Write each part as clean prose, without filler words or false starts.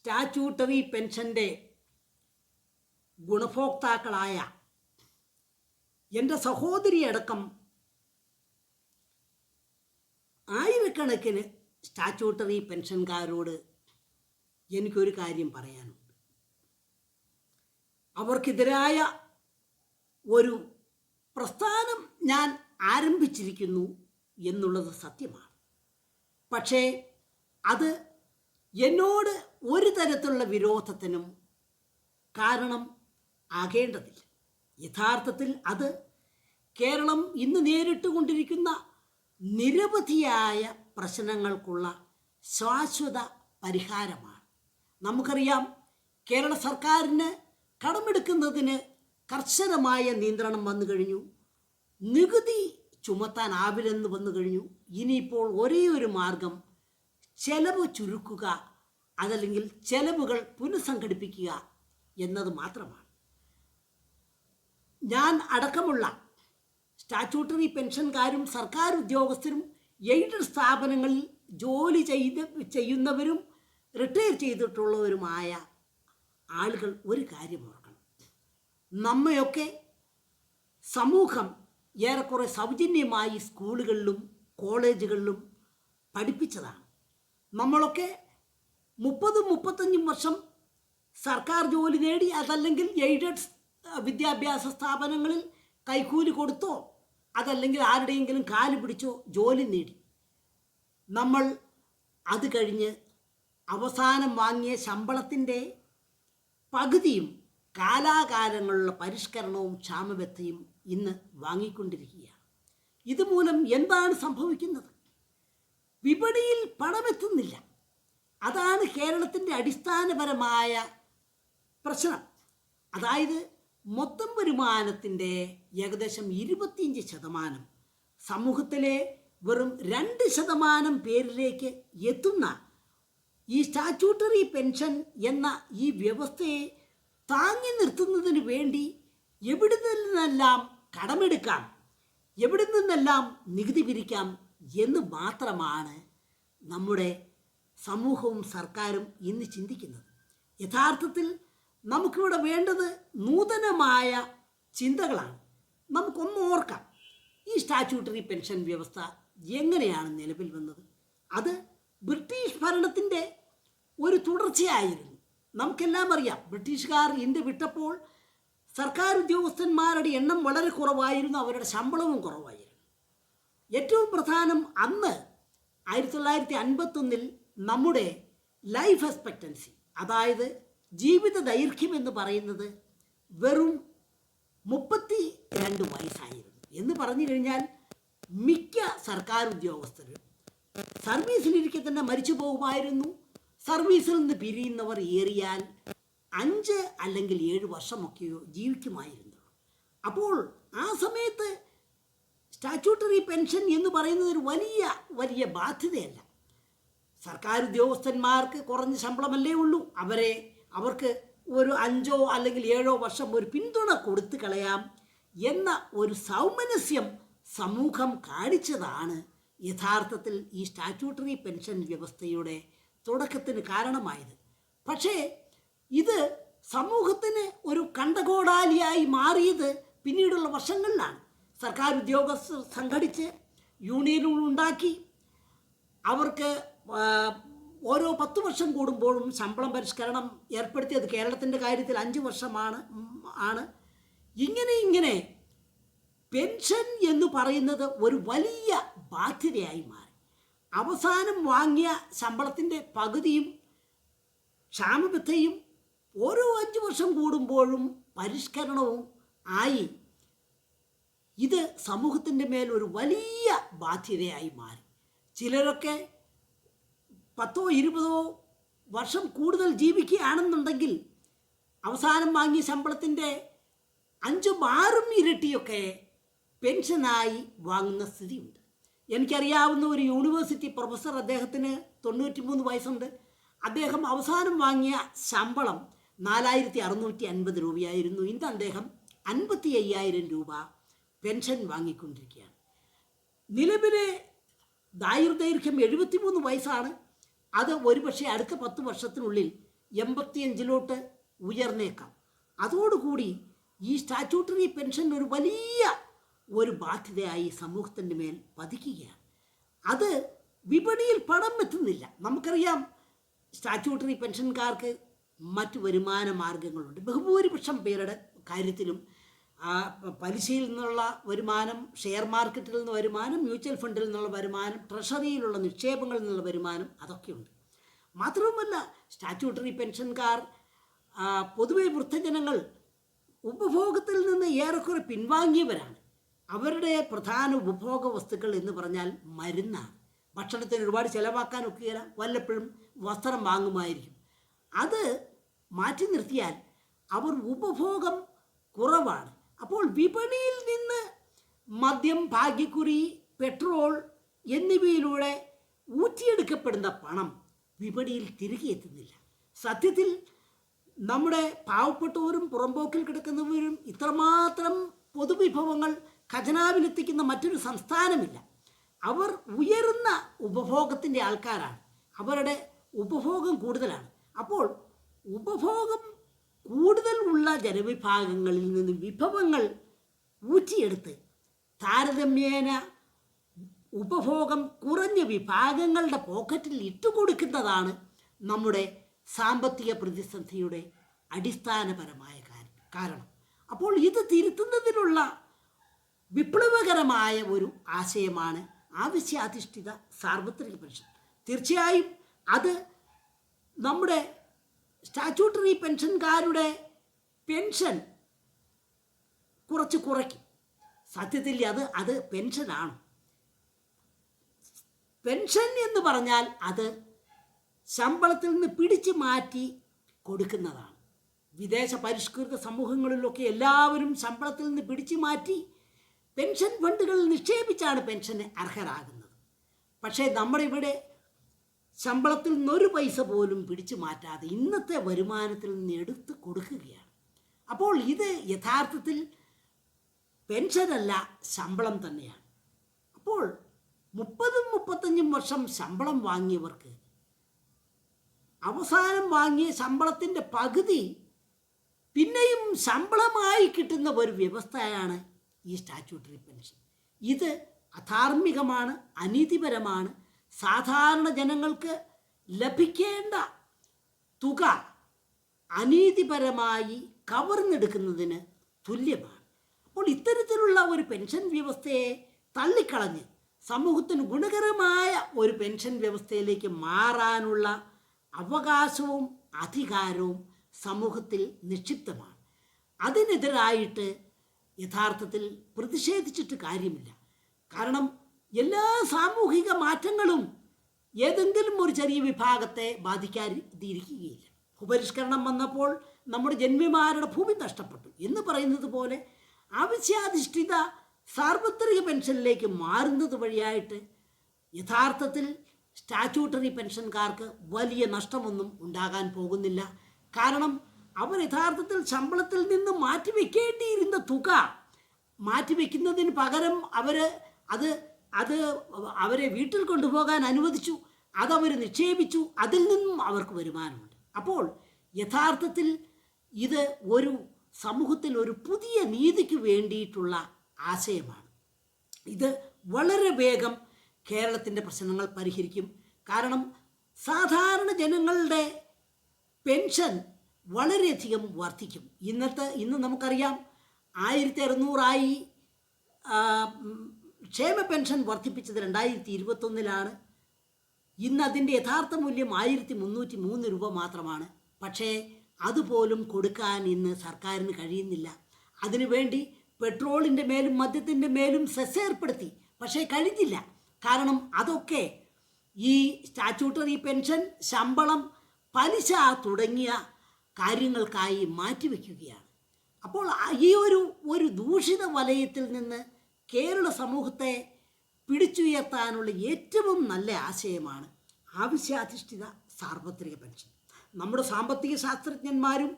Statutory പെൻഷൻ്റെ ഗുണഭോക്താക്കളായ എൻ്റെ സഹോദരിയടക്കം ആയിരക്കണക്കിന് statutory പെൻഷൻകാരോട് എനിക്കൊരു കാര്യം പറയാനുണ്ട്. അവർക്കെതിരായ ഒരു പ്രസ്ഥാനം ഞാൻ ആരംഭിച്ചിരിക്കുന്നു എന്നുള്ളത് സത്യമാണ്. പക്ഷേ അത് എന്നോട് ഒരു തരത്തിലുള്ള വിരോധത്തിനും കാരണം ആകേണ്ടതില്ല. യഥാർത്ഥത്തിൽ അത് കേരളം ഇന്ന് നേരിട്ടുകൊണ്ടിരിക്കുന്ന നിരവധിയായ പ്രശ്നങ്ങൾക്കുള്ള ശാശ്വത പരിഹാരമാണ്. നമുക്കറിയാം, കേരള സർക്കാരിന് കടമെടുക്കുന്നതിന് കർശനമായ നിയന്ത്രണം വന്നു കഴിഞ്ഞു. നികുതി ചുമത്താനാവില്ലെന്ന് വന്നു കഴിഞ്ഞു. ഇനിയിപ്പോൾ ഒരേ ഒരു മാർഗം ചെലവ് ചുരുക്കുക, അതല്ലെങ്കിൽ ചെലവുകൾ പുനഃസംഘടിപ്പിക്കുക എന്നത് മാത്രമാണ്. ഞാൻ അടക്കമുള്ള സ്റ്റാറ്റ്യൂട്ടറി പെൻഷൻകാരും സർക്കാർ ഉദ്യോഗസ്ഥരും എയ്ഡഡ് സ്ഥാപനങ്ങളിൽ ജോലി ചെയ്യുന്നവരും റിട്ടയർ ചെയ്തിട്ടുള്ളവരുമായ ആളുകൾ ഒരു കാര്യം ഓർക്കണം. നമ്മയൊക്കെ സമൂഹം ഏറെക്കുറെ സൗജന്യമായി സ്കൂളുകളിലും കോളേജുകളിലും പഠിപ്പിച്ചതാണ്. നമ്മളൊക്കെ 30-35 വർഷം സർക്കാർ ജോലി നേടി, അതല്ലെങ്കിൽ എയ്ഡഡ് വിദ്യാഭ്യാസ സ്ഥാപനങ്ങളിൽ കൈക്കൂലി കൊടുത്തോ അതല്ലെങ്കിൽ ആരുടെയെങ്കിലും കാല് പിടിച്ചോ ജോലി നേടി. നമ്മൾ അത് കഴിഞ്ഞ് അവസാനം വാങ്ങിയ ശമ്പളത്തിൻ്റെ പകുതിയും കാലാകാലങ്ങളുള്ള പരിഷ്കരണവും ക്ഷാമബത്തയും ഇന്ന് വാങ്ങിക്കൊണ്ടിരിക്കുകയാണ്. ഇതുമൂലം എന്താണ് സംഭവിക്കുന്നത്? വിപണിയിൽ പണമെത്തുന്നില്ല. അതാണ് കേരളത്തിൻ്റെ അടിസ്ഥാനപരമായ പ്രശ്നം. അതായത് മൊത്തം വരുമാനത്തിൻ്റെ ഏകദേശം 25% സമൂഹത്തിലെ വെറും 2% പേരിലേക്ക് എത്തുന്ന ഈ സ്റ്റാറ്റ്യൂട്ടറി പെൻഷൻ എന്ന ഈ വ്യവസ്ഥയെ താങ്ങി നിർത്തുന്നതിന് വേണ്ടി എവിടെ നിന്നെല്ലാം കടമെടുക്കാം, എവിടെ നിന്നെല്ലാം നികുതി പിരിക്കാം എന്ന് മാത്രമാണ് നമ്മുടെ സമൂഹവും സർക്കാരും ഇന്ന് ചിന്തിക്കുന്നത്. യഥാർത്ഥത്തിൽ നമുക്കിവിടെ വേണ്ടത് നൂതനമായ ചിന്തകളാണ്. നമുക്കൊന്ന് ഓർക്കാം, ഈ സ്റ്റാറ്റ്യൂട്ടറി പെൻഷൻ വ്യവസ്ഥ എങ്ങനെയാണ് നിലവിൽ വന്നത്? അത് ബ്രിട്ടീഷ് ഭരണത്തിൻ്റെ ഒരു തുടർച്ചയായിരുന്നു. നമുക്കെല്ലാം അറിയാം, ബ്രിട്ടീഷുകാർ ഇന്ത്യ വിട്ടപ്പോൾ സർക്കാർ ഉദ്യോഗസ്ഥന്മാരുടെ എണ്ണം വളരെ കുറവായിരുന്നു, അവരുടെ ശമ്പളവും കുറവായിരുന്നു. ഏറ്റവും പ്രധാനം, അന്ന് 1951 നമ്മുടെ ലൈഫ് എക്സ്പെക്റ്റൻസി, അതായത് ജീവിത ദൈർഘ്യം എന്ന് പറയുന്നത് വെറും 32 വയസ്സായിരുന്നു. എന്ന് പറഞ്ഞു കഴിഞ്ഞാൽ മിക്ക സർക്കാർ ഉദ്യോഗസ്ഥരും സർവീസിലിരിക്കെ തന്നെ മരിച്ചു പോകുമായിരുന്നു. സർവീസിൽ നിന്ന് പിരിയുന്നവർ ഏറിയാൽ 5 അല്ലെങ്കിൽ 7 വർഷമൊക്കെയോ ജീവിക്കുമായിരുന്നു. അപ്പോൾ ആ സമയത്ത് സ്റ്റാറ്റ്യൂട്ടറി പെൻഷൻ എന്ന് പറയുന്നത് ഒരു വലിയ ബാധ്യതയല്ല. സർക്കാർ ഉദ്യോഗസ്ഥന്മാർക്ക് കുറഞ്ഞ ശമ്പളമല്ലേ ഉള്ളൂ. അവർക്ക് ഒരു 5 അല്ലെങ്കിൽ 7 വർഷം ഒരു പിന്തുണ കൊടുത്തു കളയാം എന്ന ഒരു സൗമനസ്യം സമൂഹം കാണിച്ചതാണ് യഥാർത്ഥത്തിൽ ഈ സ്റ്റാറ്റ്യൂട്ടറി പെൻഷൻ വ്യവസ്ഥയുടെ തുടക്കത്തിന് കാരണമായത്. പക്ഷേ ഇത് സമൂഹത്തിന് ഒരു കണ്ടകോടാലിയായി മാറിയത് പിന്നീടുള്ള വർഷങ്ങളിലാണ്. സർക്കാർ ഉദ്യോഗസ്ഥർ സംഘടിച്ച് യൂണിയനുകൾ ഉണ്ടാക്കി, അവർക്ക് ഓരോ 10 വർഷം കൂടുമ്പോഴും ശമ്പളം പരിഷ്കരണം ഏർപ്പെടുത്തിയത് കേരളത്തിൻ്റെ കാര്യത്തിൽ 5 വർഷമാണ്. ഇങ്ങനെ പെൻഷൻ എന്ന് പറയുന്നത് ഒരു വലിയ ബാധ്യതയായി മാറി. അവസാനം വാങ്ങിയ ശമ്പളത്തിൻ്റെ പകുതിയും ക്ഷാമബത്തയും ഓരോ 5 വർഷം കൂടുമ്പോഴും പരിഷ്കരണവും ആയി. ഇത് സമൂഹത്തിൻ്റെ മേൽ ഒരു വലിയ ബാധ്യതയായി മാറി. ചിലരൊക്കെ 10-20 വർഷം കൂടുതൽ ജീവിക്കുകയാണെന്നുണ്ടെങ്കിൽ അവസാനം വാങ്ങിയ ശമ്പളത്തിൻ്റെ 5-6 ഇരട്ടിയൊക്കെ പെൻഷനായി വാങ്ങുന്ന സ്ഥിതിയുണ്ട്. എനിക്കറിയാവുന്ന ഒരു യൂണിവേഴ്സിറ്റി പ്രൊഫസർ, അദ്ദേഹത്തിന് 93 വയസ്സുണ്ട്. അദ്ദേഹം അവസാനം വാങ്ങിയ ശമ്പളം 4650 രൂപയായിരുന്നു. ഇന്ന് അദ്ദേഹം 55,000 രൂപ പെൻഷൻ വാങ്ങിക്കൊണ്ടിരിക്കുകയാണ്. നിലവിലെ ദൈർഘ്യം 73 വയസ്സാണ്. അത് ഒരുപക്ഷെ അടുത്ത 10 വർഷത്തിനുള്ളിൽ 85 ഉയർന്നേക്കാം. അതോടുകൂടി ഈ സ്റ്റാറ്റ്യൂട്ടറി പെൻഷൻ ഒരു വലിയ ഒരു ബാധ്യതയായി സമൂഹത്തിൻ്റെ മേൽ പതിക്കുകയാണ്. അത് വിപണിയിൽ പണം എത്തുന്നില്ല. നമുക്കറിയാം, സ്റ്റാറ്റ്യൂട്ടറി പെൻഷൻകാർക്ക് മറ്റു വരുമാന മാർഗങ്ങളുണ്ട്. ബഹുഭൂരിപക്ഷം പേരുടെ കാര്യത്തിലും പലിശയിൽ നിന്നുള്ള വരുമാനം, ഷെയർ മാർക്കറ്റിൽ നിന്ന് വരുമാനം, മ്യൂച്വൽ ഫണ്ടിൽ നിന്നുള്ള വരുമാനം, ട്രഷറിയിലുള്ള നിക്ഷേപങ്ങളിൽ നിന്നുള്ള വരുമാനം, അതൊക്കെയുണ്ട്. മാത്രവുമല്ല, സ്റ്റാറ്റ്യൂട്ടറി പെൻഷൻകാർ പൊതുവെ വൃദ്ധജനങ്ങൾ ഉപഭോഗത്തിൽ നിന്ന് ഏറെക്കുറെ പിൻവാങ്ങിയവരാണ്. അവരുടെ പ്രധാന ഉപഭോഗ വസ്തുക്കൾ എന്ന് പറഞ്ഞാൽ മരുന്നാണ്. ഭക്ഷണത്തിന് ഒരുപാട് ചിലവാക്കാൻ ഒക്കുകയില്ല, വല്ലപ്പോഴും വസ്ത്രം വാങ്ങുമായിരിക്കും. അത് മാറ്റി നിർത്തിയാൽ അവർ ഉപഭോഗം കുറവാണ്. അപ്പോൾ വിപണിയിൽ നിന്ന് മദ്യം, ഭാഗ്യക്കുറി, പെട്രോൾ എന്നിവയിലൂടെ ഊറ്റിയെടുക്കപ്പെടുന്ന പണം വിപണിയിൽ തിരികെ എത്തുന്നില്ല. സത്യത്തിൽ നമ്മുടെ പാവപ്പെട്ടവരും പുറമ്പോക്കിൽ കിടക്കുന്നവരും ഇത്രമാത്രം പൊതുവിഭവങ്ങൾ ഖജനാവിലെത്തിക്കുന്ന മറ്റൊരു സംസ്ഥാനമില്ല. അവർ ഉയരുന്ന ഉപഭോഗത്തിൻ്റെ ആൾക്കാരാണ്. അവരുടെ ഉപഭോഗം കൂടുതലാണ്. അപ്പോൾ ഉപഭോഗം കൂടുതൽ ഉള്ള ജനവിഭാഗങ്ങളിൽ നിന്ന് വിഭവങ്ങൾ ഊറ്റിയെടുത്ത് താരതമ്യേന ഉപഭോഗം കുറഞ്ഞ വിഭാഗങ്ങളുടെ പോക്കറ്റിൽ ഇട്ടുകൊടുക്കുന്നതാണ് നമ്മുടെ സാമ്പത്തിക പ്രതിസന്ധിയുടെ അടിസ്ഥാനപരമായ കാരണം. അപ്പോൾ ഇത് തിരുത്തുന്നതിനുള്ള വിപ്ലവകരമായ ഒരു ആശയമാണ് ആവശ്യാധിഷ്ഠിത സാർവത്രിക പെൻഷൻ. തീർച്ചയായും അത് നമ്മുടെ സ്റ്റാറ്റ്യൂട്ടറി പെൻഷൻകാരുടെ പെൻഷൻ കുറച്ച് കുറയ്ക്കും. സത്യത്തിൽ അത് പെൻഷനാണ്. പെൻഷൻ എന്ന് പറഞ്ഞാൽ അത് ശമ്പളത്തിൽ നിന്ന് പിടിച്ചു മാറ്റി കൊടുക്കുന്നതാണ്. വിദേശ പരിഷ്കൃത സമൂഹങ്ങളിലൊക്കെ എല്ലാവരും ശമ്പളത്തിൽ നിന്ന് പിടിച്ചു മാറ്റി പെൻഷൻ ഫണ്ടുകളിൽ നിക്ഷേപിച്ചാണ് പെൻഷന് അർഹരാകുന്നത്. പക്ഷേ നമ്മുടെ ഇവിടെ ശമ്പളത്തിൽ നിന്നൊരു പൈസ പോലും പിടിച്ചു മാറ്റാതെ ഇന്നത്തെ വരുമാനത്തിൽ നിന്ന് എടുത്ത് കൊടുക്കുകയാണ്. അപ്പോൾ ഇത് യഥാർത്ഥത്തിൽ പെൻഷനല്ല, ശമ്പളം തന്നെയാണ്. അപ്പോൾ 30-35 വർഷം ശമ്പളം വാങ്ങിയവർക്ക് അവസാനം വാങ്ങിയ ശമ്പളത്തിൻ്റെ പകുതി പിന്നെയും ശമ്പളമായി കിട്ടുന്ന ഒരു വ്യവസ്ഥയാണ് ഈ സ്റ്റാറ്റ്യൂട്ടറി പെൻഷൻ. ഇത് അധാർമികമാണ്, അനീതിപരമാണ്. സാധാരണ ജനങ്ങൾക്ക് ലഭിക്കേണ്ട തുക അനീതിപരമായി കവർന്നെടുക്കുന്നതിന് തുല്യമാണ്. അപ്പോൾ ഇത്തരത്തിലുള്ള ഒരു പെൻഷൻ വ്യവസ്ഥയെ തള്ളിക്കളഞ്ഞ് സമൂഹത്തിന് ഗുണകരമായ ഒരു പെൻഷൻ വ്യവസ്ഥയിലേക്ക് മാറാനുള്ള അവകാശവും അധികാരവും സമൂഹത്തിൽ നിക്ഷിപ്തമാണ്. അതിനെതിരായിട്ട് യഥാർത്ഥത്തിൽ പ്രതിഷേധിച്ചിട്ട് കാര്യമില്ല. കാരണം എല്ലാ സാമൂഹിക മാറ്റങ്ങളും ഏതെങ്കിലും ഒരു ചെറിയ വിഭാഗത്തെ ബാധിക്കാതിരിക്കുകയില്ല. ഭൂപരിഷ്കരണം വന്നപ്പോൾ നമ്മുടെ ജന്മിമാരുടെ ഭൂമി നഷ്ടപ്പെട്ടു എന്ന് പറയുന്നത് പോലെ ആവശ്യാധിഷ്ഠിത സാർവത്രിക പെൻഷനിലേക്ക് മാറുന്നത് വഴിയായിട്ട് യഥാർത്ഥത്തിൽ സ്റ്റാറ്റ്യൂട്ടറി പെൻഷൻകാർക്ക് വലിയ നഷ്ടമൊന്നും ഉണ്ടാകാൻ പോകുന്നില്ല. കാരണം അവർ യഥാർത്ഥത്തിൽ ശമ്പളത്തിൽ നിന്ന് മാറ്റിവെക്കേണ്ടിയിരുന്ന തുക മാറ്റിവെക്കുന്നതിന് പകരം അവരെ വീട്ടിൽ കൊണ്ടുപോകാൻ അനുവദിച്ചു, അതവർ നിക്ഷേപിച്ചു, അതിൽ നിന്നും അവർക്ക് വരുമാനമുണ്ട്. അപ്പോൾ യഥാർത്ഥത്തിൽ ഇത് ഒരു സമൂഹത്തിൽ ഒരു പുതിയ നീതിക്ക് വേണ്ടിയിട്ടുള്ള ആശയമാണ്. ഇത് വളരെ വേഗം കേരളത്തിൻ്റെ പ്രശ്നങ്ങൾ പരിഹരിക്കും. കാരണം സാധാരണ ജനങ്ങളുടെ പെൻഷൻ വളരെയധികം വർദ്ധിക്കും. ഇന്ന് നമുക്കറിയാം 1600 ക്ഷേമ പെൻഷൻ വർദ്ധിപ്പിച്ചത് 2021 ഇന്ന് അതിൻ്റെ യഥാർത്ഥ മൂല്യം 1303 രൂപ മാത്രമാണ്. പക്ഷേ അതുപോലും കൊടുക്കാൻ ഇന്ന് സർക്കാരിന് കഴിയുന്നില്ല. അതിനുവേണ്ടി പെട്രോളിൻ്റെ മേലും മദ്യത്തിൻ്റെ മേലും സെസ് ഏർപ്പെടുത്തി, പക്ഷേ കഴിഞ്ഞില്ല. കാരണം അതൊക്കെ ഈ സ്റ്റാറ്റ്യൂട്ടറി പെൻഷൻ, ശമ്പളം, പലിശ തുടങ്ങിയ കാര്യങ്ങൾക്കായി മാറ്റിവെക്കുകയാണ്. അപ്പോൾ ഈ ഒരു ദൂഷിത വലയത്തിൽ നിന്ന് കേരള സമൂഹത്തെ പിടിച്ചുയർത്താനുള്ള ഏറ്റവും നല്ല ആശയമാണ് ആവശ്യാധിഷ്ഠിത സാർവത്രിക പെൻഷൻ. നമ്മുടെ സാമ്പത്തിക ശാസ്ത്രജ്ഞന്മാരും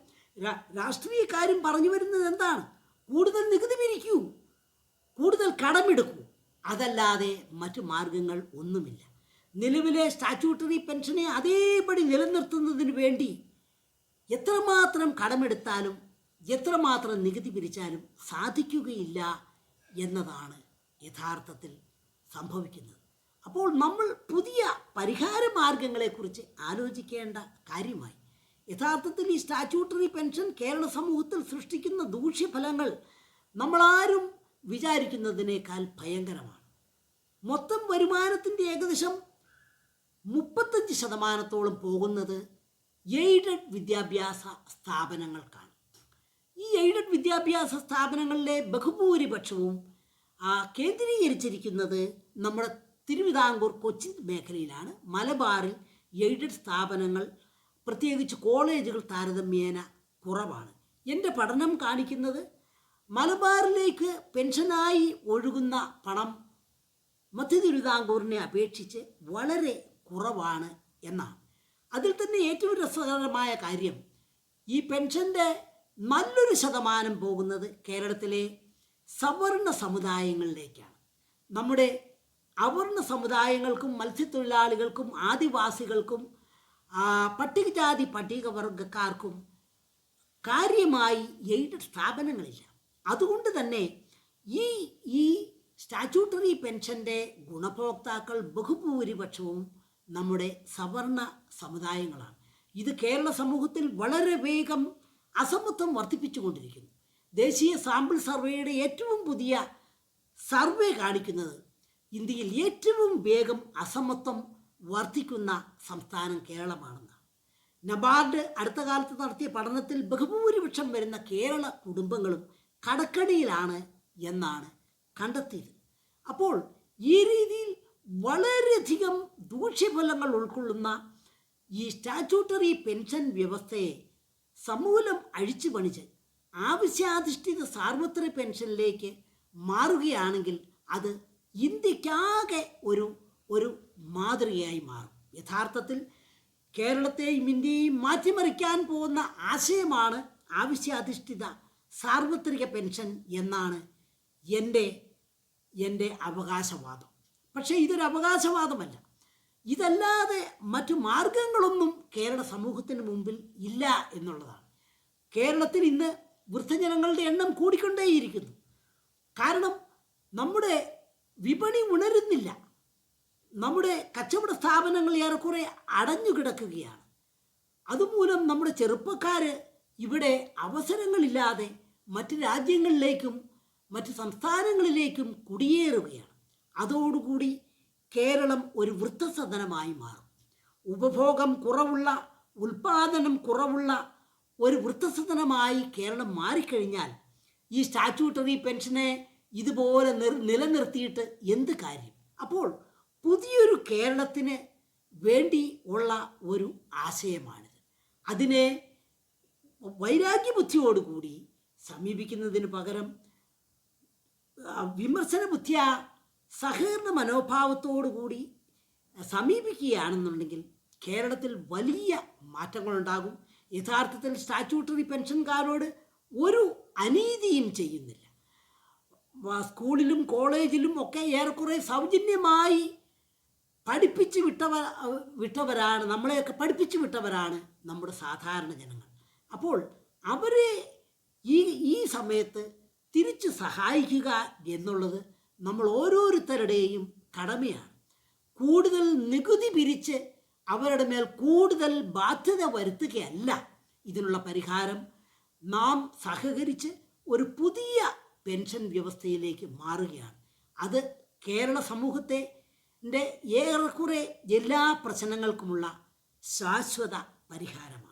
രാഷ്ട്രീയക്കാരും പറഞ്ഞു വരുന്നത് എന്താണ്? കൂടുതൽ നികുതി പിരിക്കൂ, കൂടുതൽ കടമെടുക്കൂ, അതല്ലാതെ മറ്റു മാർഗങ്ങൾ ഒന്നുമില്ല. നിലവിലെ സ്റ്റാറ്റ്യൂട്ടറി പെൻഷനെ അതേപടി നിലനിർത്തുന്നതിന് വേണ്ടി എത്രമാത്രം കടമെടുത്താലും എത്രമാത്രം നികുതി പിരിച്ചാലും സാധിക്കുകയില്ല എന്നതാണ് യഥാർത്ഥത്തിൽ സംഭവിക്കുന്നത്. അപ്പോൾ നമ്മൾ പുതിയ പരിഹാര മാർഗങ്ങളെക്കുറിച്ച് ആലോചിക്കേണ്ട കാര്യമായി. യഥാർത്ഥത്തിൽ ഈ സ്റ്റാറ്റ്യൂട്ടറി പെൻഷൻ കേരള സമൂഹത്തിൽ സൃഷ്ടിക്കുന്ന ദൂഷ്യഫലങ്ങൾ നമ്മളാരും വിചാരിക്കുന്നതിനേക്കാൾ ഭയങ്കരമാണ്. മൊത്തം വരുമാനത്തിൻ്റെ ഏകദേശം 35% പോകുന്നത് എയ്ഡഡ് വിദ്യാഭ്യാസ സ്ഥാപനങ്ങൾക്കാണ്. ഈ എയ്ഡഡ് വിദ്യാഭ്യാസ സ്ഥാപനങ്ങളിലെ ബഹുഭൂരിപക്ഷവും കേന്ദ്രീകരിച്ചിരിക്കുന്നത് നമ്മുടെ തിരുവിതാംകൂർ കൊച്ചിൻ മേഖലയിലാണ്. മലബാറിൽ എയ്ഡഡ് സ്ഥാപനങ്ങൾ, പ്രത്യേകിച്ച് കോളേജുകൾ താരതമ്യേന കുറവാണ്. എൻ്റെ പഠനം കാണിക്കുന്നത് മലബാറിലേക്ക് പെൻഷനായി ഒഴുകുന്ന പണം മധ്യ തിരുവിതാംകൂറിനെ അപേക്ഷിച്ച് വളരെ കുറവാണ് എന്നാണ്. അതിൽ തന്നെ ഏറ്റവും രസകരമായ കാര്യം, ഈ പെൻഷൻ്റെ നല്ലൊരു ശതമാനം പോകുന്നത് കേരളത്തിലെ സവർണ സമുദായങ്ങളിലേക്കാണ്. നമ്മുടെ അവർണ സമുദായങ്ങൾക്കും മത്സ്യത്തൊഴിലാളികൾക്കും ആദിവാസികൾക്കും പട്ടികജാതി പട്ടികവർഗക്കാർക്കും കാര്യമായി എയ്ഡഡ് സ്ഥാപനങ്ങളില്ല. അതുകൊണ്ട് തന്നെ ഈ സ്റ്റാറ്റ്യൂട്ടറി പെൻഷൻ്റെ ഗുണഭോക്താക്കൾ ബഹുഭൂരിപക്ഷവും നമ്മുടെ സവർണ സമുദായങ്ങളാണ്. ഇത് കേരള സമൂഹത്തിൽ വളരെ വേഗം അസമത്വം വർദ്ധിപ്പിച്ചുകൊണ്ടിരിക്കുന്നു. ദേശീയ സാമ്പിൾ സർവേയുടെ ഏറ്റവും പുതിയ സർവേ കാണിക്കുന്നത് ഇന്ത്യയിൽ ഏറ്റവും വേഗം അസമത്വം വർദ്ധിക്കുന്ന സംസ്ഥാനം കേരളമാണെന്നാണ്. നബാർഡ് അടുത്ത കാലത്ത് നടത്തിയ പഠനത്തിൽ ബഹുഭൂരിപക്ഷം വരുന്ന കേരള കുടുംബങ്ങളും കടക്കണിയിലാണ് എന്നാണ് കണ്ടെത്തിയത്. അപ്പോൾ ഈ രീതിയിൽ വളരെയധികം ദൂഷ്യഫലങ്ങൾ ഉൾക്കൊള്ളുന്ന ഈ സ്റ്റാറ്റ്യൂട്ടറി പെൻഷൻ വ്യവസ്ഥയെ സമൂലം അഴിച്ചു പണിച്ച് ആവശ്യാധിഷ്ഠിത സാർവത്രിക പെൻഷനിലേക്ക് മാറുകയാണെങ്കിൽ അത് ഇന്ത്യക്കാകെ ഒരു മാതൃകയായി മാറും. യഥാർത്ഥത്തിൽ കേരളത്തെയും ഇന്ത്യയെയും മാറ്റിമറിക്കാൻ പോകുന്ന ആശയമാണ് ആവശ്യാധിഷ്ഠിത സാർവത്രിക പെൻഷൻ എന്നാണ് എൻ്റെ അവകാശവാദം. പക്ഷേ ഇതൊരു അവകാശവാദമല്ല. ഇതല്ലാതെ മറ്റു മാർഗങ്ങളൊന്നും കേരള സമൂഹത്തിന് മുമ്പിൽ ഇല്ല എന്നുള്ളതാണ്. കേരളത്തിൽ ഇന്ന് വൃദ്ധജനങ്ങളുടെ എണ്ണം കൂടിക്കൊണ്ടേയിരിക്കുന്നു. കാരണം നമ്മുടെ വിപണി ഉണരുന്നില്ല. നമ്മുടെ കച്ചവട സ്ഥാപനങ്ങൾ ഏറെക്കുറെ അടഞ്ഞു കിടക്കുകയാണ്. അതുമൂലം നമ്മുടെ ചെറുപ്പക്കാർ ഇവിടെ അവസരങ്ങളില്ലാതെ മറ്റ് രാജ്യങ്ങളിലേക്കും മറ്റ് സംസ്ഥാനങ്ങളിലേക്കും കുടിയേറുകയാണ്. അതോടുകൂടി കേരളം ഒരു വൃദ്ധസദനമായി മാറും. ഉപഭോഗം കുറവുള്ള, ഉൽപാദനം കുറവുള്ള ഒരു വൃദ്ധസദനമായി കേരളം മാറിക്കഴിഞ്ഞാൽ ഈ സ്റ്റാറ്റ്യൂട്ടറി പെൻഷനെ ഇതുപോലെ നിലനിർത്തിയിട്ട് എന്ത് കാര്യം? അപ്പോൾ പുതിയൊരു കേരളത്തിന് വേണ്ടി ഉള്ള ഒരു ആശയമാണിത്. അതിനെ വൈരാഗ്യബുദ്ധിയോടുകൂടി സമീപിക്കുന്നതിന് പകരം വിമർശന ബുദ്ധിയ സഹകരണ മനോഭാവത്തോടുകൂടി സമീപിക്കുകയാണെന്നുണ്ടെങ്കിൽ കേരളത്തിൽ വലിയ മാറ്റങ്ങളുണ്ടാകും. യഥാർത്ഥത്തിൽ സ്റ്റാറ്റ്യൂട്ടറി പെൻഷൻകാരോട് ഒരു അനീതിയും ചെയ്യുന്നില്ല. സ്കൂളിലും കോളേജിലും ഒക്കെ ഏറെക്കുറെ സൗജന്യമായി പഠിപ്പിച്ച് വിട്ടവരാണ്, നമ്മളെയൊക്കെ പഠിപ്പിച്ചു വിട്ടവരാണ് നമ്മുടെ സാധാരണ ജനങ്ങൾ. അപ്പോൾ അവരെ ഈ സമയത്ത് തിരിച്ച് സഹായിക്കുക എന്നുള്ളത് നമ്മൾ ഓരോരുത്തരുടെയും കടമയാണ്. കൂടുതൽ നികുതി പിരിച്ച് അവരുടെ മേൽ കൂടുതൽ ബാധ്യത വരുത്തുകയല്ല ഇതിനുള്ള പരിഹാരം. നാം സഹകരിച്ച് ഒരു പുതിയ പെൻഷൻ വ്യവസ്ഥയിലേക്ക് മാറുകയാണ്. അത് കേരള സമൂഹത്തിൻ്റെ ഏറെക്കുറെ എല്ലാ പ്രശ്നങ്ങൾക്കുമുള്ള ശാശ്വത പരിഹാരമാണ്.